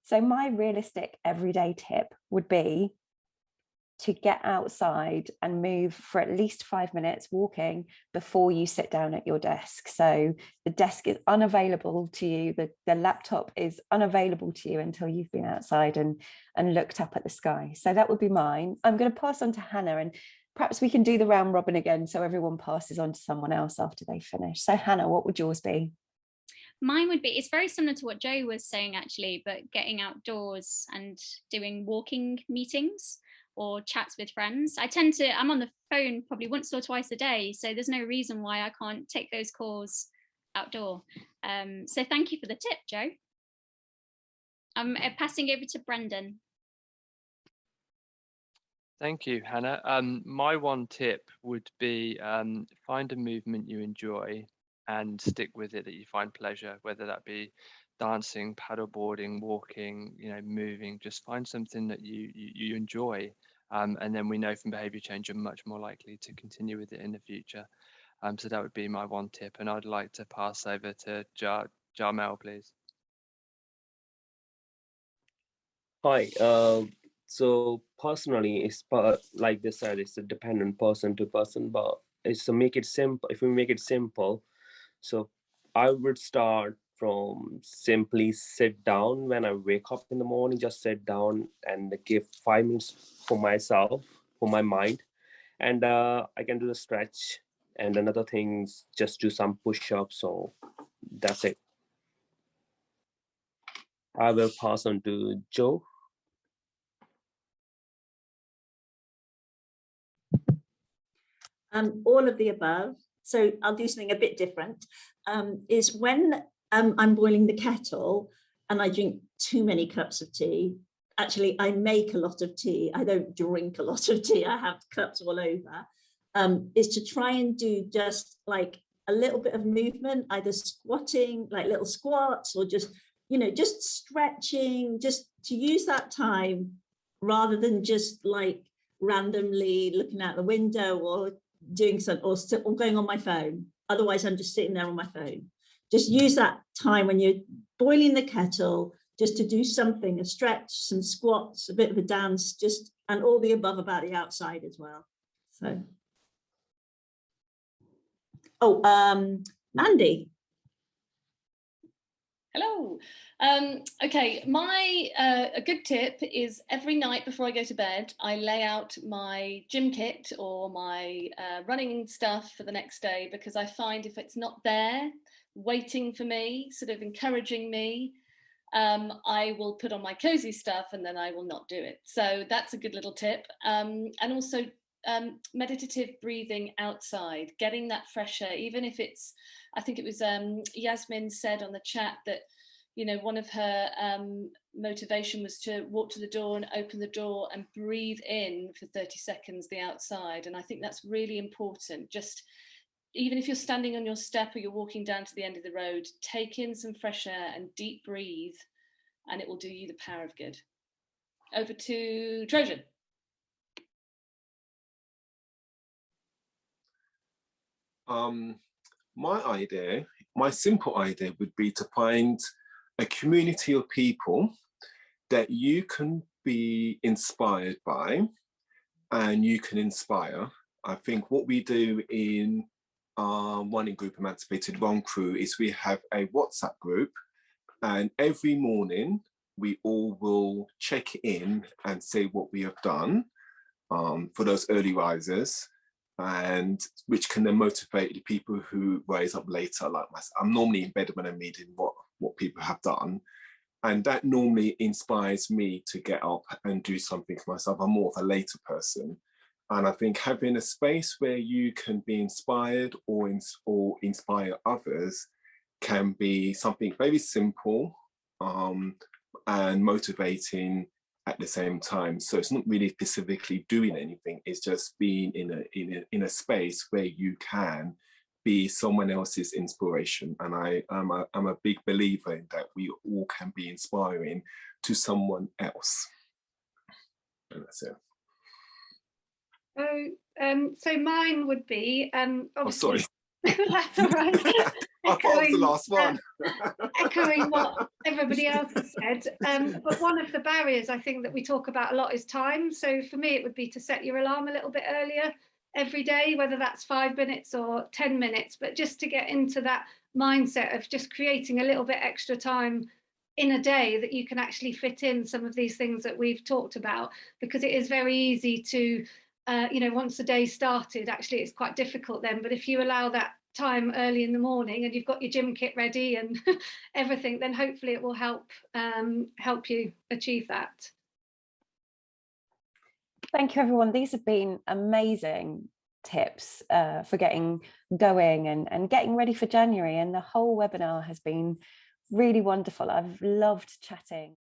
So my realistic everyday tip would be to get outside and move for at least 5 minutes walking before you sit down at your desk. So the desk is unavailable to you, the laptop is unavailable to you until you've been outside and looked up at the sky. So that would be mine. I'm going to pass on to Hannah, and perhaps we can do the round robin again so everyone passes on to someone else after they finish. So Hannah, what would yours be? Mine would be, it's very similar to what Jo was saying actually, but getting outdoors and doing walking meetings or chats with friends. I'm on the phone probably once or twice a day, so there's no reason why I can't take those calls outdoor. So thank you for the tip, Jo. I'm passing over to Brendon. Thank you, Hannah. My one tip would be find a movement you enjoy and stick with it, that you find pleasure, whether that be dancing, paddleboarding, walking, moving. Just find something that you enjoy. And then we know from behaviour change, you're much more likely to continue with it in the future. So that would be my one tip. And I'd like to pass over to Jarnail, please. Hi. So personally, like they said, it's a dependent person to person, but it's to make it simple. If we make it simple, so I would start from simply sit down when I wake up in the morning, just sit down and give 5 minutes for myself, for my mind. And I can do the stretch, and another thing, just do some push-ups. So that's it. I will pass on to Jo. All of the above. So I'll do something a bit different. Is when I'm boiling the kettle and I drink too many cups of tea. Actually, I make a lot of tea. I don't drink a lot of tea. I have cups all over. Is to try and do just like a little bit of movement, either squatting, like little squats, or just, just stretching, just to use that time rather than just like randomly looking out the window or doing something or going on my phone. Otherwise I'm just sitting there on my phone. Just use that time when you're boiling the kettle just to do something, a stretch, some squats, a bit of a dance, and all the above about the outside as well. So Mandy. Hello. Okay, a good tip is every night before I go to bed, I lay out my gym kit or my running stuff for the next day, because I find if it's not there, waiting for me, sort of encouraging me, I will put on my cozy stuff and then I will not do it. So that's a good little tip. And also meditative breathing outside, getting that fresh air, even if it's, I think it was Yasmin said on the chat that, one of her motivation was to walk to the door and open the door and breathe in for 30 seconds the outside. And I think that's really important. Just even if you're standing on your step or you're walking down to the end of the road, take in some fresh air and deep breathe, and it will do you the power of good. Over to Trojan. My simple idea would be to find a community of people that you can be inspired by and you can inspire. I think what we do in Running Group Emancipated Run Crew is we have a WhatsApp group, and every morning we all will check in and say what we have done for those early risers, and which can then motivate the people who rise up later, like myself. I'm normally in bed when I'm reading what people have done, and that normally inspires me to get up and do something for myself. I'm more of a later person, and I think having a space where you can be inspired or inspire others can be something very simple and motivating at the same time. So it's not really specifically doing anything, it's just being in a space where you can be someone else's inspiration. And I'm a big believer in that we all can be inspiring to someone else. And that's it. So mine would be sorry. That's all right. I thought I was the last one. Echoing what everybody else has said. But one of the barriers I think that we talk about a lot is time. So for me, it would be to set your alarm a little bit earlier every day, whether that's 5 minutes or 10 minutes, but just to get into that mindset of just creating a little bit extra time in a day that you can actually fit in some of these things that we've talked about, because it is very easy to once the day started, actually it's quite difficult then. But if you allow that time early in the morning and you've got your gym kit ready and everything, then hopefully it will help you achieve that. Thank you, everyone. These have been amazing tips for getting going and getting ready for January. And the whole webinar has been really wonderful. I've loved chatting.